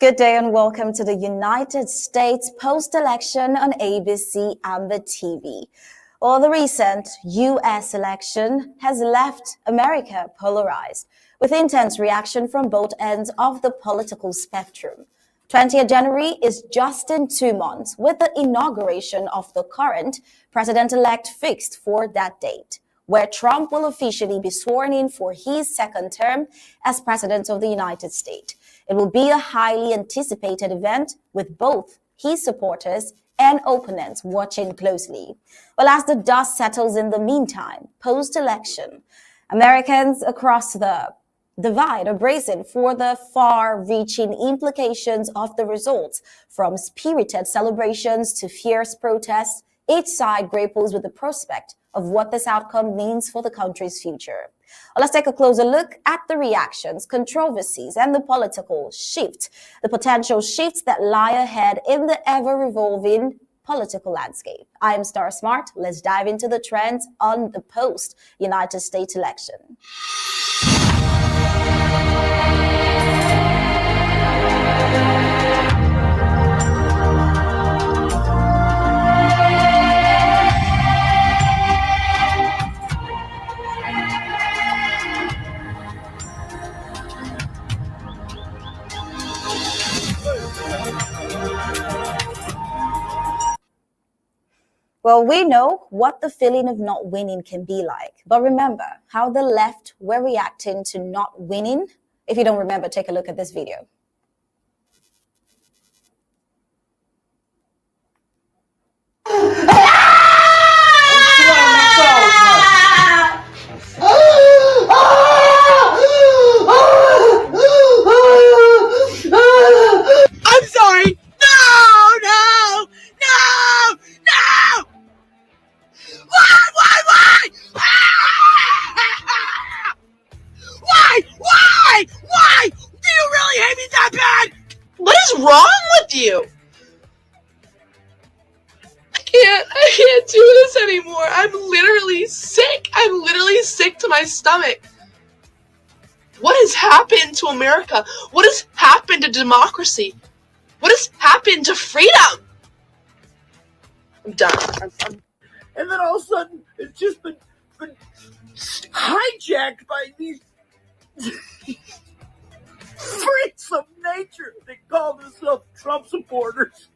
Good day and welcome to the United States post-election on ABC Amba TV. Well, the recent U.S. election has left America polarized, with intense reaction from both ends of the political spectrum. 20th January is just in 2 months, with the inauguration of the current president-elect fixed for that date, where Trump will officially be sworn in for his second term as President of the United States. It will be a highly anticipated event with both his supporters and opponents watching closely. Well, as the dust settles in the meantime, post-election, Americans across the divide are bracing for the far-reaching implications of the results, from spirited celebrations to fierce protests. Each side grapples with the prospect of what this outcome means for the country's future. Well, let's take a closer look at the reactions, controversies, and the political shift, the potential shifts that lie ahead in the ever-revolving political landscape. I am Star Smart. Let's dive into the trends on the post-United States election. Well, we know what the feeling of not winning can be like. But remember how the left were reacting to not winning? If you don't remember, take a look at this video. I'm sorry. No. Why? Why? Do you really hate me that bad? What is wrong with you? I can't do this anymore. I'm literally sick. I'm literally sick to my stomach. What has happened to America? What has happened to democracy? What has happened to freedom? I'm done. And then all of a sudden, it's just been hijacked by these freaks of nature. They call themselves Trump supporters.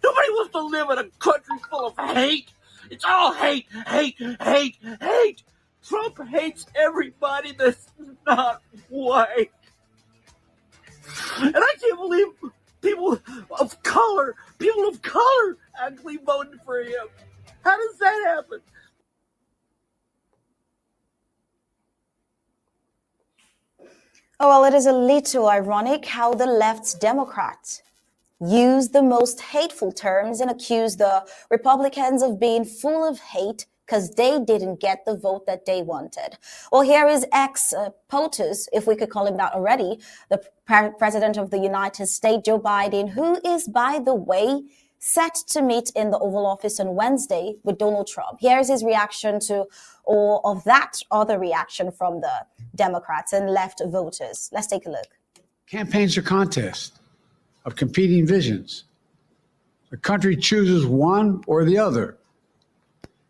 Nobody wants to live in a country full of hate. It's all hate. Trump hates everybody that's not white. And I can't believe people of color actually voted for him. How does that happen? Oh, well, it is a little ironic how the left's Democrats use the most hateful terms and accuse the Republicans of being full of hate because they didn't get the vote that they wanted. Well, here is ex-POTUS, if we could call him that already, the President of the United States, Joe Biden, who is, by the way, set to meet in the Oval Office on Wednesday with Donald Trump. Here's his reaction to all of that other reaction from the Democrats and left voters. Let's take a look. Campaigns are contests of competing visions. The country chooses one or the other.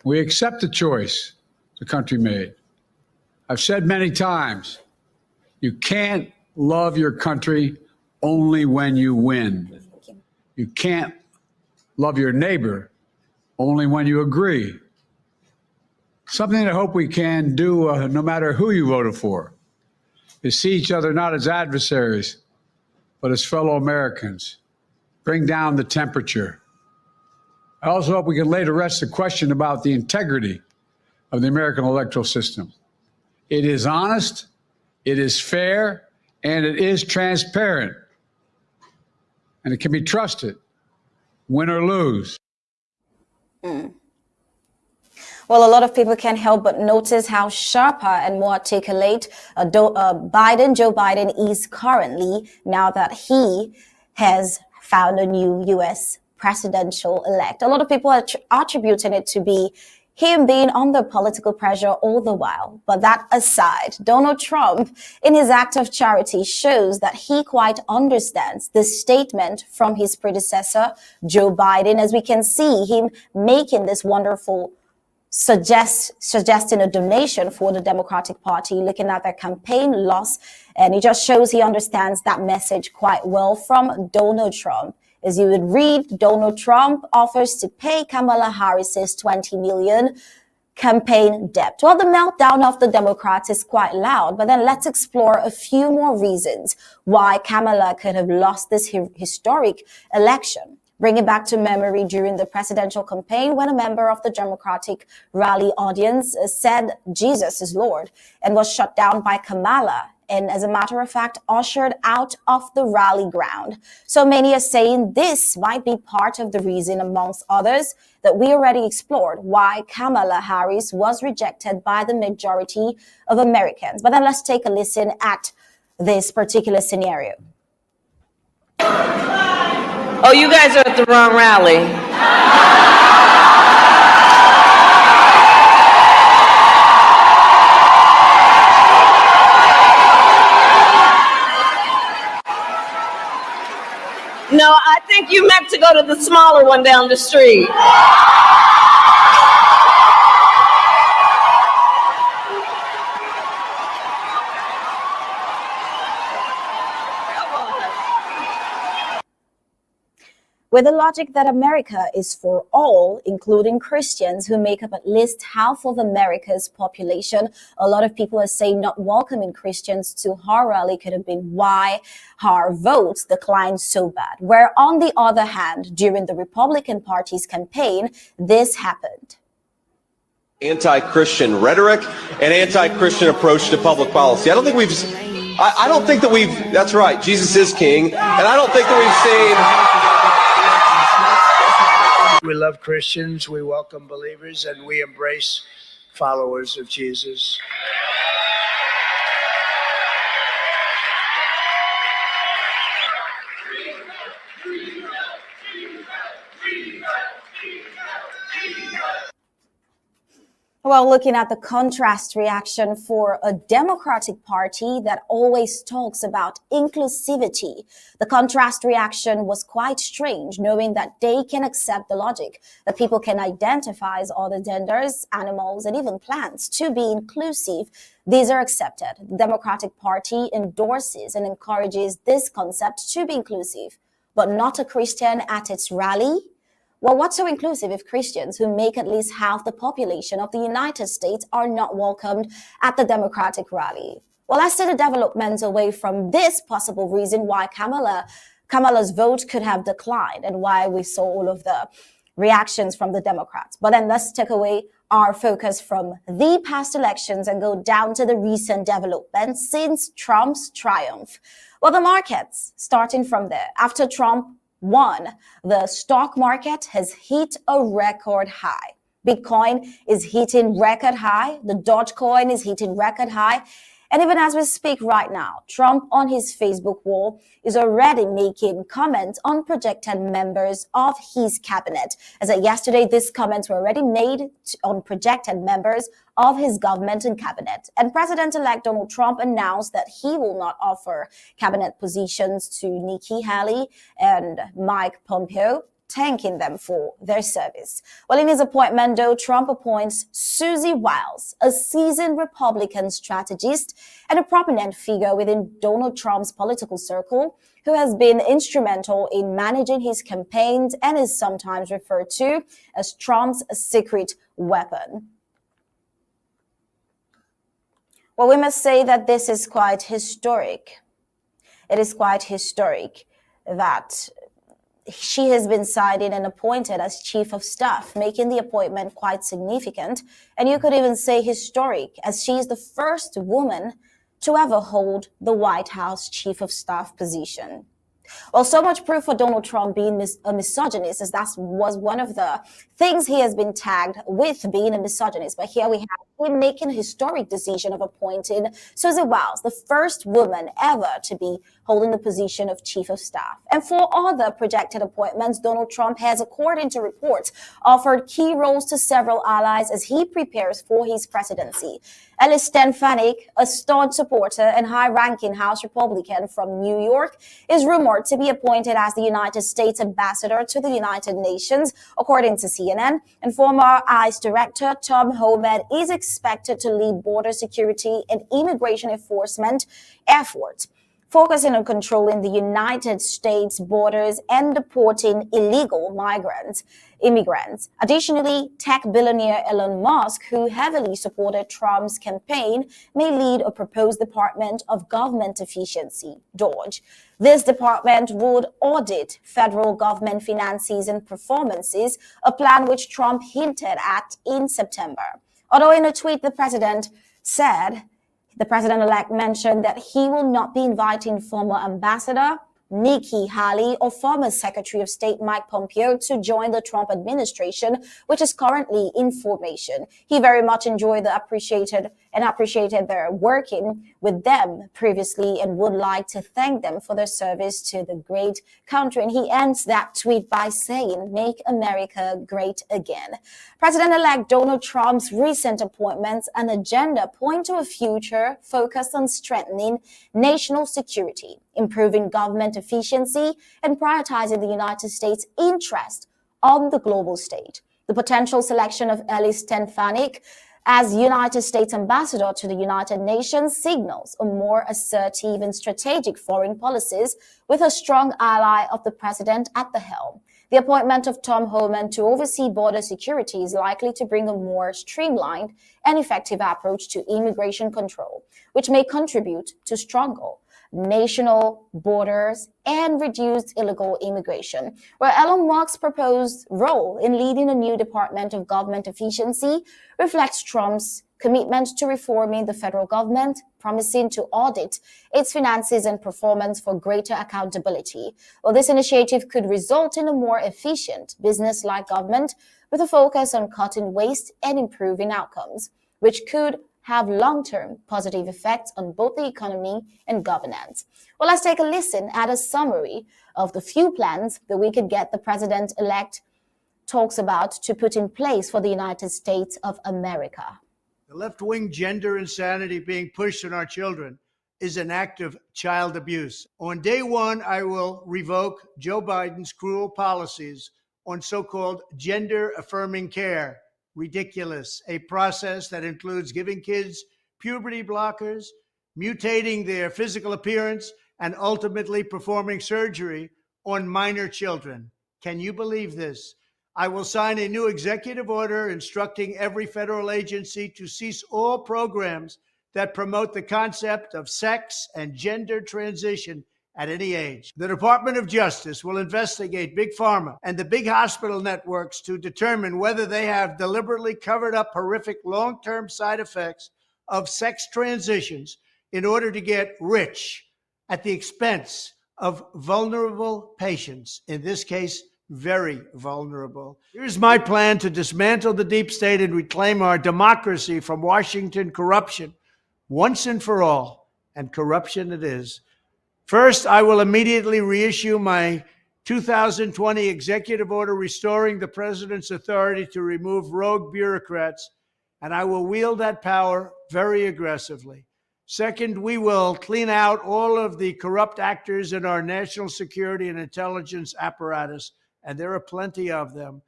We accept the choice the country made. I've said many times, you can't love your country only when you win. You can't love your neighbor only when you agree. Something that I hope we can do, no matter who you voted for, is see each other not as adversaries, but as fellow Americans. Bring down the temperature. I also hope we can lay to rest the question about the integrity of the American electoral system. It is honest, it is fair, and it is transparent. And it can be trusted, win or lose. Well, a lot of people can't help but notice how sharper and more articulate Joe Biden is currently, now that he has found a new U.S. presidential elect. A lot of people are attributing it to be him being under political pressure all the while. But that aside, Donald Trump, in his act of charity, shows that he quite understands the statement from his predecessor, Joe Biden, as we can see him making this wonderful suggesting a donation for the Democratic Party, looking at their campaign loss. And it just shows he understands that message quite well from Donald Trump. As you would read, Donald Trump offers to pay Kamala Harris's $20 million campaign debt. Well, the meltdown of the Democrats is quite loud, but then let's explore a few more reasons why Kamala could have lost this historic election. Bring it back to memory during the presidential campaign when a member of the Democratic rally audience said Jesus is Lord and was shut down by Kamala, and as a matter of fact, ushered out of the rally ground. So many are saying this might be part of the reason, amongst others, that we already explored, why Kamala Harris was rejected by the majority of Americans. But then let's take a listen at this particular scenario. Oh, you guys are at the wrong rally. No, I think you meant to go to the smaller one down the street. With the logic that America is for all, including Christians who make up at least half of America's population, a lot of people are saying not welcoming Christians to her rally could have been why her votes declined so bad. Where on the other hand, during the Republican Party's campaign, this happened. Anti-Christian rhetoric and anti-Christian approach to public policy. I don't think that we've, that's right, Jesus is king, and I don't think that we've seen... We love Christians, we welcome believers, and we embrace followers of Jesus. Well, looking at the contrast reaction for a Democratic Party that always talks about inclusivity, the contrast reaction was quite strange, knowing that they can accept the logic that people can identify as other genders, animals, and even plants to be inclusive. These are accepted. The Democratic Party endorses and encourages this concept to be inclusive, but not a Christian at its rally. Well, what's so inclusive if Christians who make at least half the population of the United States are not welcomed at the Democratic rally? Well, let's see the developments away from this possible reason why Kamala's vote could have declined and why we saw all of the reactions from the Democrats. But then let's take away our focus from the past elections and go down to the recent developments since Trump's triumph. Well, the markets, starting from there, after Trump won, the stock market has hit a record high. Bitcoin is hitting record high. The Dogecoin is hitting record high. And even as we speak right now, Trump on his Facebook wall is already making comments on projected members of his cabinet. As of yesterday, these comments were already made on projected members of his government and cabinet. And President-elect Donald Trump announced that he will not offer cabinet positions to Nikki Haley and Mike Pompeo, thanking them for their service. Well, in his appointment, though, Trump appoints Susie Wiles, a seasoned Republican strategist and a prominent figure within Donald Trump's political circle, who has been instrumental in managing his campaigns and is sometimes referred to as Trump's secret weapon. Well, we must say that this is quite historic. It is quite historic that she has been cited and appointed as chief of staff, making the appointment quite significant. And you could even say historic, as she is the first woman to ever hold the White House chief of staff position. Well, so much proof for Donald Trump being a misogynist, as that was one of the things he has been tagged with, being a misogynist. But here we have him making a historic decision of appointing Susie Wiles, the first woman ever to be holding the position of chief of staff. And for other projected appointments, Donald Trump has, according to reports, offered key roles to several allies as he prepares for his presidency. Ellis Stefanik, a staunch supporter and high-ranking House Republican from New York, is rumored to be appointed as the United States ambassador to the United Nations, according to CNN. And former ICE Director Tom Homan is expected to lead border security and immigration enforcement efforts, focusing on controlling the United States borders and deporting illegal immigrants. Additionally, tech billionaire Elon Musk, who heavily supported Trump's campaign, may lead a proposed Department of Government Efficiency, DOGE. This department would audit federal government finances and performances, a plan which Trump hinted at in September. Although in a tweet, the president-elect mentioned that he will not be inviting former ambassador Nikki Haley or former Secretary of State Mike Pompeo to join the Trump administration, which is currently in formation. He very much enjoyed appreciated their working with them previously and would like to thank them for their service to the great country. And he ends that tweet by saying, "Make America great again." President-elect Donald Trump's recent appointments and agenda point to a future focused on strengthening national security, improving government efficiency, and prioritizing the United States' interest on the global stage. The potential selection of Ellis Stefanik as United States ambassador to the United Nations signals a more assertive and strategic foreign policies with a strong ally of the president at the helm. The appointment of Tom Homan to oversee border security is likely to bring a more streamlined and effective approach to immigration control, which may contribute to stronger national borders and reduced illegal immigration. Where Elon Musk's proposed role in leading a new Department of Government Efficiency reflects Trump's commitment to reforming the federal government, promising to audit its finances and performance for greater accountability. Well, this initiative could result in a more efficient, business-like government with a focus on cutting waste and improving outcomes, which could have long-term positive effects on both the economy and governance. Well, let's take a listen at a summary of the few plans that we could get the president-elect talks about to put in place for the United States of America. The left-wing gender insanity being pushed on our children is an act of child abuse. On day one, I will revoke Joe Biden's cruel policies on so-called gender-affirming care. Ridiculous. A process that includes giving kids puberty blockers, mutating their physical appearance, and ultimately performing surgery on minor children. Can you believe this? I will sign a new executive order instructing every federal agency to cease all programs that promote the concept of sex and gender transition at any age. The Department of Justice will investigate Big Pharma and the big hospital networks to determine whether they have deliberately covered up horrific long-term side effects of sex transitions in order to get rich at the expense of vulnerable patients, in this case, very vulnerable. Here's my plan to dismantle the deep state and reclaim our democracy from Washington corruption once and for all, and corruption it is. First, I will immediately reissue my 2020 executive order restoring the president's authority to remove rogue bureaucrats, and I will wield that power very aggressively. Second, we will clean out all of the corrupt actors in our national security and intelligence apparatus, and there are plenty of them.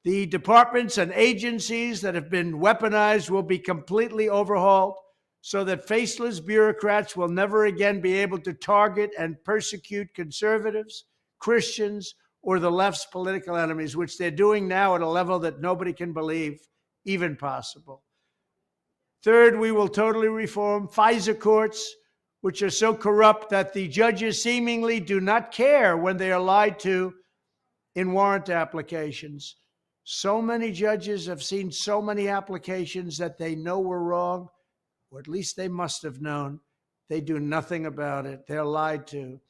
The departments and agencies that have been weaponized will be completely overhauled, so that faceless bureaucrats will never again be able to target and persecute conservatives, Christians, or the left's political enemies, which they're doing now at a level that nobody can believe even possible. Third, we will totally reform FISA courts, which are so corrupt that the judges seemingly do not care when they are lied to in warrant applications. So many judges have seen so many applications that they know were wrong, or at least they must have known. They do nothing about it. They're lied to.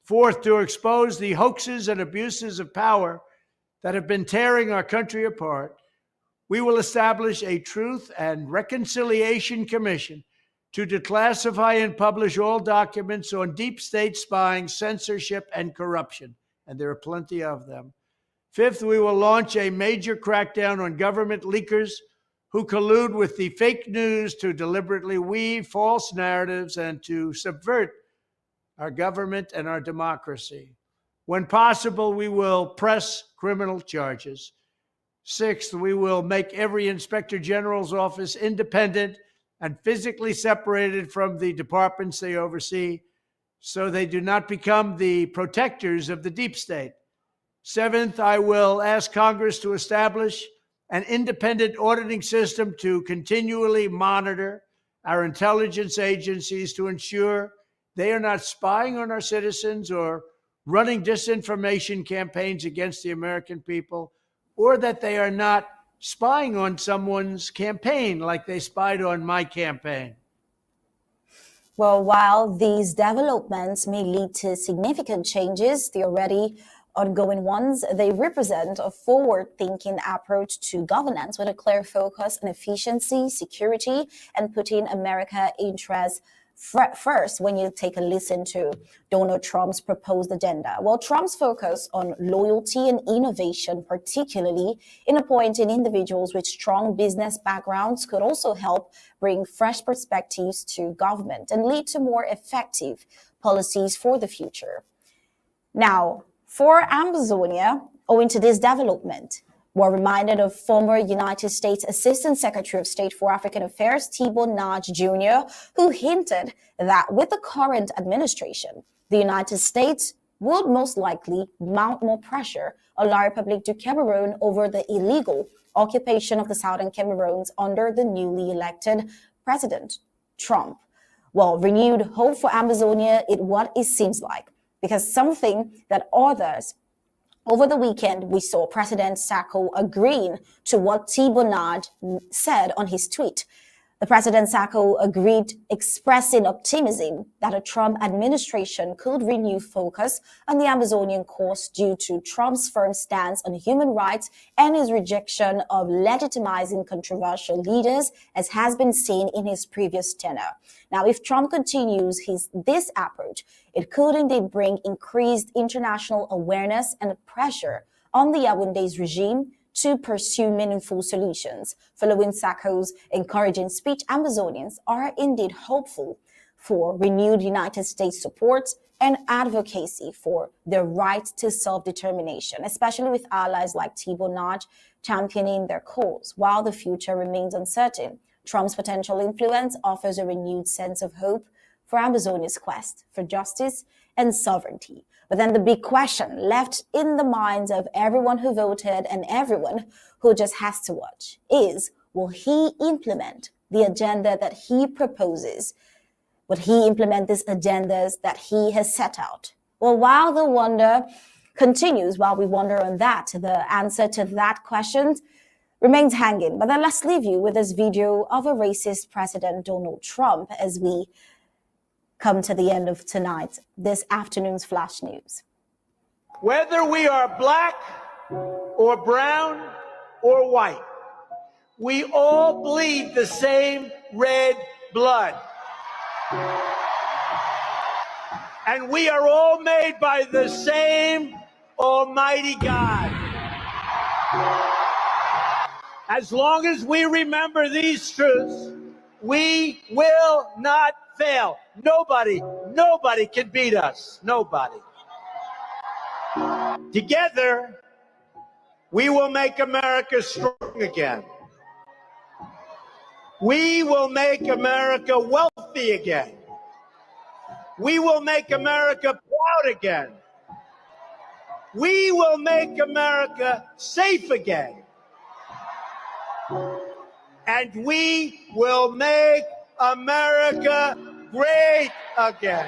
Fourth, to expose the hoaxes and abuses of power that have been tearing our country apart, we will establish a Truth and Reconciliation Commission to declassify and publish all documents on deep state spying, censorship, and corruption. And there are plenty of them. Fifth, we will launch a major crackdown on government leakers who collude with the fake news to deliberately weave false narratives and to subvert our government and our democracy. When possible, we will press criminal charges. Sixth, we will make every Inspector General's office independent and physically separated from the departments they oversee so they do not become the protectors of the deep state. Seventh, I will ask Congress to establish an independent auditing system to continually monitor our intelligence agencies to ensure they are not spying on our citizens or running disinformation campaigns against the American people, or that they are not spying on someone's campaign like they spied on my campaign. Well, while these developments may lead to significant changes, the already ongoing ones, they represent a forward-thinking approach to governance with a clear focus on efficiency, security, and putting America's interests first when you take a listen to Donald Trump's proposed agenda. Well, Trump's focus on loyalty and innovation, particularly in appointing individuals with strong business backgrounds, could also help bring fresh perspectives to government and lead to more effective policies for the future. Now, for Amazonia, owing to this development, we're reminded of former United States Assistant Secretary of State for African Affairs, Thibault Naj Jr., who hinted that with the current administration, the United States would most likely mount more pressure on La République du Cameroon over the illegal occupation of the southern Cameroons under the newly elected President Trump. Well, renewed hope for Amazonia is what it seems like, because something that others over the weekend, we saw President Sacco agreeing to what Thibault Naj said on his tweet. The President Sacco agreed, expressing optimism that a Trump administration could renew focus on the Amazonian course due to Trump's firm stance on human rights and his rejection of legitimizing controversial leaders, as has been seen in his previous tenure. Now, if Trump continues this approach, it could indeed bring increased international awareness and pressure on the Yaoundé's regime to pursue meaningful solutions. Following Sacco's encouraging speech, Amazonians are indeed hopeful for renewed United States support and advocacy for their right to self-determination, especially with allies like Thibault Naj championing their cause. While the future remains uncertain, Trump's potential influence offers a renewed sense of hope for Amazonia's quest for justice and sovereignty. But then the big question left in the minds of everyone who voted and everyone who just has to watch is, will he implement the agenda that he proposes? Will he implement these agendas that he has set out? Well, while the wonder continues, while we wonder on that, the answer to that question remains hanging. But then let's leave you with this video of a racist President Donald Trump as we come to the end of this afternoon's Flash News. Whether we are black or brown or white, we all bleed the same red blood. And we are all made by the same Almighty God. As long as we remember these truths, we will not fail. Nobody can beat us. Nobody. Together, we will make America strong again. We will make America wealthy again. We will make America proud again. We will make America safe again. And we will make America great again.